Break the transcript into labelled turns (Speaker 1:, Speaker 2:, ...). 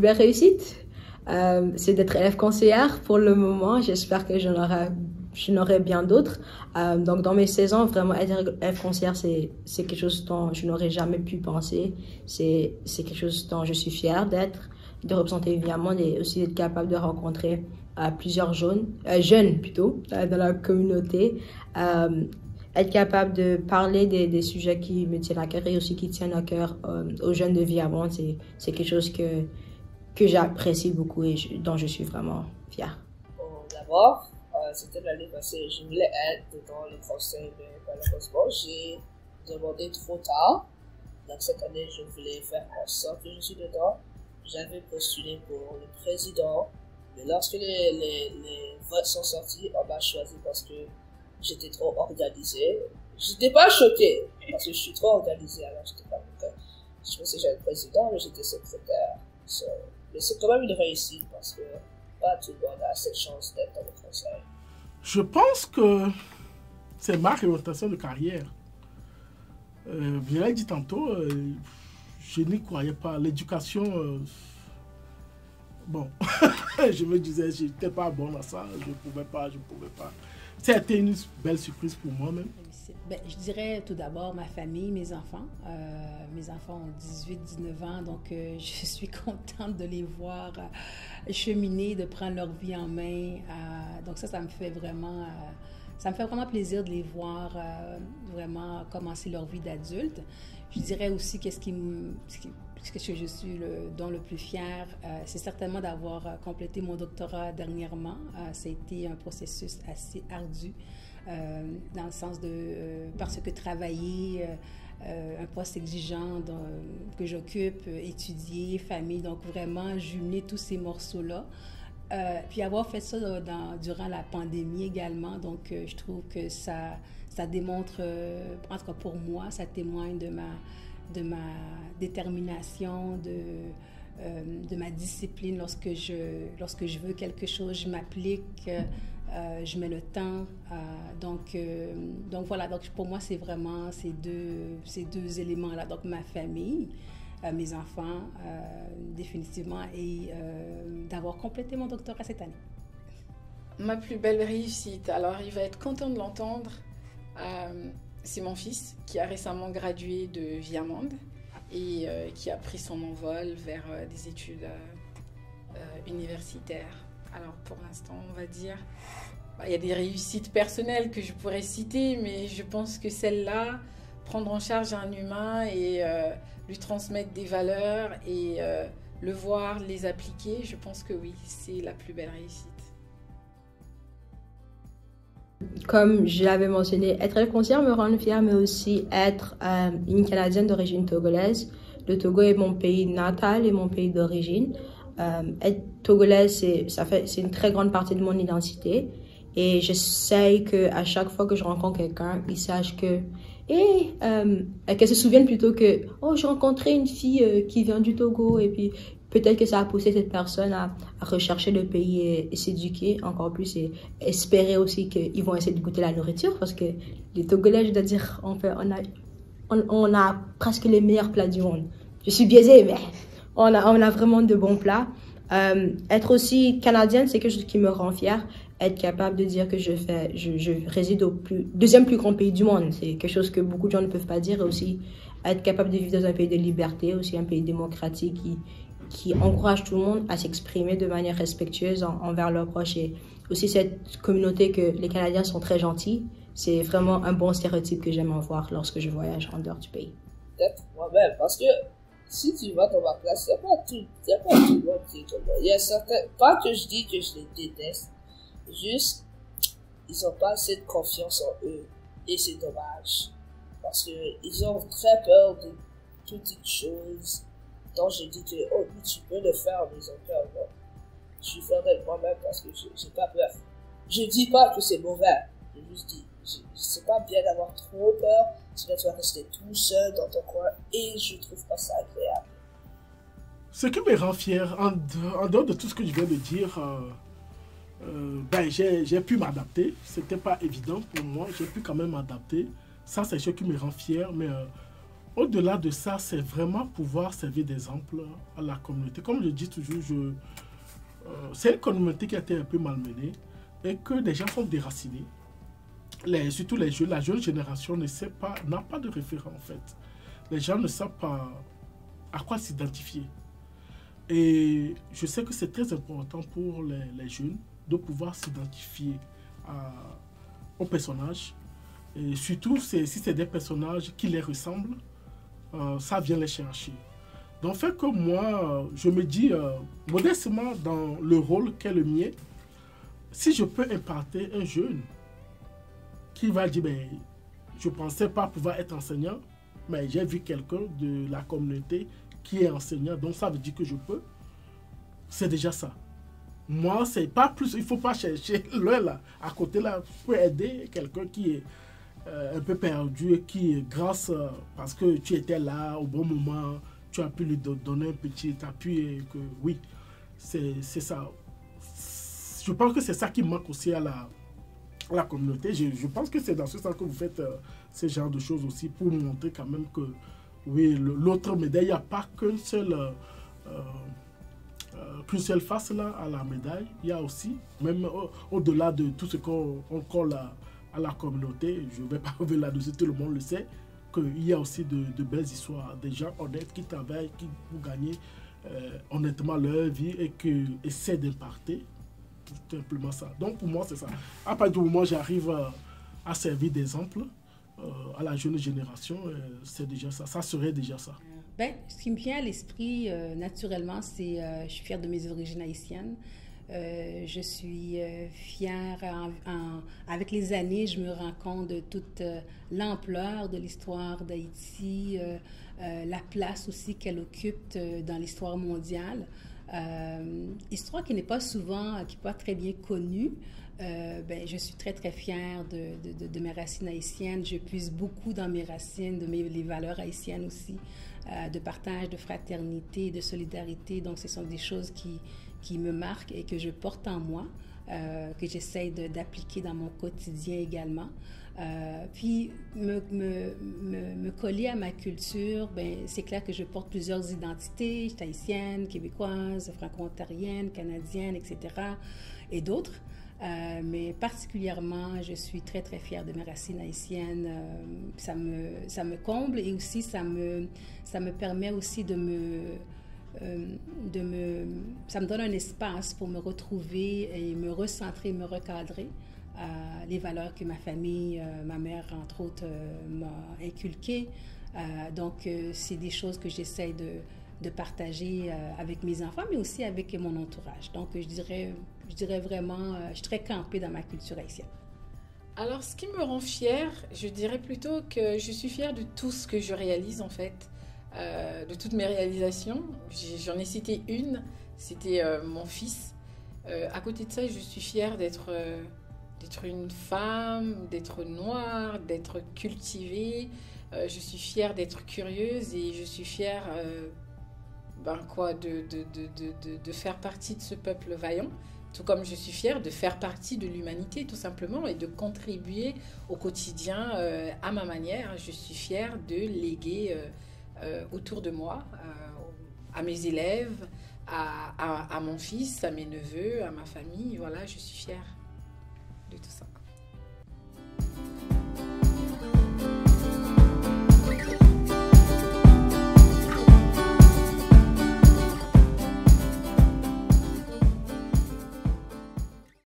Speaker 1: plus belle réussite, c'est d'être élève conseillère pour le moment. J'espère que j'en aurai bien d'autres. Donc, dans mes 16 ans, vraiment, être élève conseillère, c'est quelque chose dont je n'aurais jamais pu penser. C'est quelque chose dont je suis fière d'être, de représenter Viamonde et aussi d'être capable de rencontrer plusieurs jeunes plutôt, dans la communauté. Être capable de parler des sujets qui me tiennent à cœur et aussi qui tiennent à cœur aux jeunes de Viamonde, c'est quelque chose que j'apprécie beaucoup et dont je suis vraiment fière.
Speaker 2: Bon, d'abord, c'était l'année passée, je voulais être dans le conseil, mais malheureusement, j'ai demandé trop tard. Donc cette année, je voulais faire en sorte que je suis dedans. J'avais postulé pour le président, mais lorsque les votes sont sortis, on m'a choisi parce que j'étais trop organisée. J'étais pas choquée, parce que je suis trop organisée, alors j'étais pas contente. Je pensais que j'étais le président, mais j'étais secrétaire. Mais c'est quand même une réussite, parce que pas tout le monde a cette chance d'être dans le conseil.
Speaker 3: Je pense que c'est ma orientation de carrière. Je l'ai dit tantôt, je n'y croyais pas. L'éducation, bon, je me disais, je n'étais pas bon à ça, je ne pouvais pas. C'était une belle surprise pour moi-même.
Speaker 4: Je dirais tout d'abord ma famille, mes enfants. Mes enfants ont 18-19 ans, donc je suis contente de les voir cheminer, de prendre leur vie en main. Donc ça me fait vraiment... ça me fait vraiment plaisir de les voir vraiment commencer leur vie d'adulte. Je dirais aussi ce que je suis dont le plus fière, c'est certainement d'avoir complété mon doctorat dernièrement. Ça a été un processus assez ardu, dans le sens parce que travailler, un poste exigeant que j'occupe, étudier, famille, donc vraiment jumeler tous ces morceaux-là. Puis avoir fait ça durant la pandémie également, donc je trouve que ça démontre, en tout cas pour moi, ça témoigne de ma détermination, de ma discipline. Lorsque je veux quelque chose, je m'applique, je mets le temps. Donc voilà, donc pour moi, c'est vraiment ces deux éléments-là. Donc ma famille, mes enfants, définitivement, et d'avoir complété mon doctorat cette année.
Speaker 5: Ma plus belle réussite, alors il va être content de l'entendre, c'est mon fils qui a récemment gradué de Viamonde et qui a pris son envol vers des études universitaires. Alors pour l'instant, on va dire, il y a des réussites personnelles que je pourrais citer, mais je pense que celle-là, prendre en charge un humain et lui transmettre des valeurs et le voir, les appliquer, je pense que oui, c'est la plus belle réussite.
Speaker 1: Comme je l'avais mentionné, être élève conseillère me rend fière, mais aussi être une Canadienne d'origine togolaise. Le Togo est mon pays natal et mon pays d'origine. Être togolaise, c'est une très grande partie de mon identité. Et j'essaye qu'à chaque fois que je rencontre quelqu'un, il sache qu'elle se souvienne plutôt que « Oh, j'ai rencontré une fille qui vient du Togo » et puis peut-être que ça a poussé cette personne à rechercher le pays et s'éduquer encore plus et espérer aussi qu'ils vont essayer de goûter la nourriture parce que les Togolais, je dois dire, on a presque les meilleurs plats du monde. Je suis biaisée, mais on a vraiment de bons plats. Être aussi canadienne, c'est quelque chose qui me rend fière. Être capable de dire que je réside au deuxième plus grand pays du monde. C'est quelque chose que beaucoup de gens ne peuvent pas dire. Et aussi, être capable de vivre dans un pays de liberté, aussi un pays démocratique qui encourage tout le monde à s'exprimer de manière respectueuse envers leurs proches. Et aussi cette communauté que les Canadiens sont très gentils. C'est vraiment un bon stéréotype que j'aime en voir lorsque je voyage en dehors du pays.
Speaker 2: Peut-être moi-même, parce que si tu vas dans ma classe, il n'y a pas tout le monde qui est comme moi. Il y a certains, pas que je dis que je les déteste, juste, ils n'ont pas assez de confiance en eux. Et c'est dommage. Parce qu'ils ont très peur de petites choses. Donc j'ai dit que, oh oui, tu peux le faire, mais ils ont peur. Non. Je suis fier d'être moi-même parce que j'ai pas peur. Je dis pas que c'est mauvais. Je juste dis, c'est pas bien d'avoir trop peur. Sinon tu vas rester tout seul dans ton coin. Et je trouve pas ça agréable.
Speaker 3: Ce qui me rend fier, en dehors de tout ce que je viens de dire, j'ai pu m'adapter. C'était pas évident pour moi. J'ai pu quand même m'adapter. Ça, c'est ce qui me rend fier. Mais au-delà de ça, c'est vraiment pouvoir servir d'exemple à la communauté. Comme je dis toujours, c'est une communauté qui a été un peu malmenée et que les gens sont déracinés. Surtout les jeunes, la jeune génération n'a pas de référent en fait. Les gens ne savent pas à quoi s'identifier. Et je sais que c'est très important pour les jeunes de pouvoir s'identifier aux personnages. Et surtout, si c'est des personnages qui les ressemblent, ça vient les chercher. Donc, fait que moi, je me dis modestement dans le rôle qu'est le mien, si je peux imparter un jeune qui va dire, ben, je ne pensais pas pouvoir être enseignant, mais j'ai vu quelqu'un de la communauté qui est enseignant, donc ça veut dire que je peux. C'est déjà ça. Moi, c'est pas plus, il ne faut pas chercher loin là, à côté là, je peux aider quelqu'un qui est un peu perdu et qui, grâce, parce que tu étais là au bon moment, tu as pu lui donner un petit appui et que oui, c'est ça. Je pense que c'est ça qui manque aussi à la communauté. Je pense que c'est dans ce sens que vous faites ce genre de choses aussi pour montrer quand même que oui, l'autre médaille, il n'y a pas qu'une seule face là à la médaille. Il y a aussi, même au-delà de tout ce qu'on colle à la communauté, je ne vais pas revenir là-dessus, tout le monde le sait, qu'il y a aussi de belles histoires, des gens honnêtes qui travaillent, qui pour gagner honnêtement leur vie et qui essaient d'imparter. Tout simplement ça. Donc pour moi, c'est ça. À partir du moment où j'arrive à servir d'exemple à la jeune génération, c'est déjà ça. Ça serait déjà ça.
Speaker 4: Ben, ce qui me vient à l'esprit naturellement, c'est je suis fière de mes origines haïtiennes. Je suis fière, avec les années, je me rends compte de toute l'ampleur de l'histoire d'Haïti, la place aussi qu'elle occupe dans l'histoire mondiale. Histoire qui n'est pas souvent, qui n'est pas très bien connue. Ben, je suis très très fière de mes racines haïtiennes. Je puise beaucoup dans mes racines, les valeurs haïtiennes aussi, de partage, de fraternité, de solidarité. Donc ce sont des choses qui me marquent et que je porte en moi, que j'essaie d'appliquer dans mon quotidien également. Puis me coller à ma culture, ben, c'est clair que je porte plusieurs identités, je suis haïtienne, québécoise, franco-ontarienne, canadienne, etc. et d'autres. Mais particulièrement, je suis très très fière de mes racines haïtiennes. Ça me comble et aussi ça me permet aussi ça me donne un espace pour me retrouver et me recentrer, me recadrer. Les valeurs que ma famille, ma mère entre autres, m'a inculquées. Donc c'est des choses que j'essaie de partager avec mes enfants, mais aussi avec mon entourage. Donc je dirais vraiment, je suis très campée dans ma culture haïtienne.
Speaker 5: Alors ce qui me rend fière, je dirais plutôt que je suis fière de tout ce que je réalise en fait. De toutes mes réalisations. J'en ai cité une, c'était mon fils. À côté de ça, je suis fière d'être une femme, d'être noire, d'être cultivée. Je suis fière d'être curieuse et je suis fière de faire partie de ce peuple vaillant. Tout comme je suis fière de faire partie de l'humanité, tout simplement, et de contribuer au quotidien à ma manière. Je suis fière de léguer autour de moi, à mes élèves, à mon fils, à mes neveux, à ma famille. Voilà, je suis fière de tout ça.